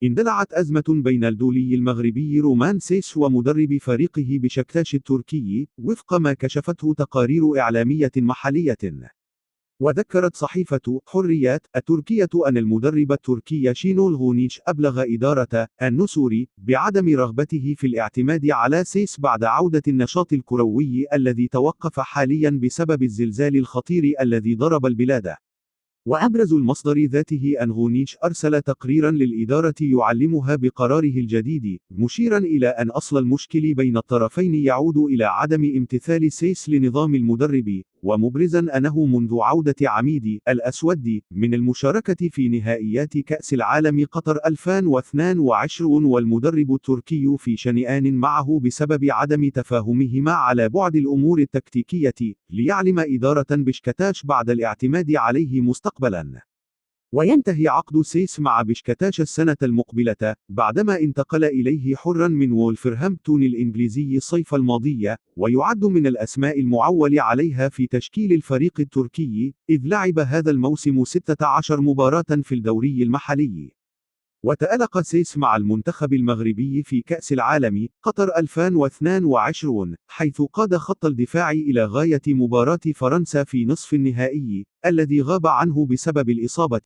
اندلعت أزمة بين الدولي المغربي رومان سيس ومدرب فريقه بشكتاش التركي، وفق ما كشفته تقارير إعلامية محلية. وذكرت صحيفة حريات التركية أن المدرب التركي شينول غونيش أبلغ إدارة النسور بعدم رغبته في الاعتماد على سيس بعد عودة النشاط الكروي الذي توقف حاليا بسبب الزلزال الخطير الذي ضرب البلاد. وأبرز المصدر ذاته أن غونيش أرسل تقريرا للإدارة يعلمها بقراره الجديد، مشيرا إلى أن أصل المشكل بين الطرفين يعود إلى عدم امتثال سيس لنظام المدرب، ومبرزا أنه منذ عودة عميد الأسود من المشاركة في نهائيات كأس العالم قطر 2022 والمدرب التركي في شنئان معه بسبب عدم تفاهمهما على بعد الأمور التكتيكية، ليعلم إدارة بشكتاش بعد الاعتماد عليه مستقبلا. وينتهي عقد سيس مع بشكتاش السنة المقبلة، بعدما انتقل إليه حرا من وولفرهامبتون الإنجليزي الصيف الماضي، ويعد من الأسماء المعول عليها في تشكيل الفريق التركي، إذ لعب هذا الموسم 16 مباراة في الدوري المحلي. وتألق سيس مع المنتخب المغربي في كأس العالم قطر 2022، حيث قاد خط الدفاع إلى غاية مباراة فرنسا في نصف النهائي، الذي غاب عنه بسبب الإصابة.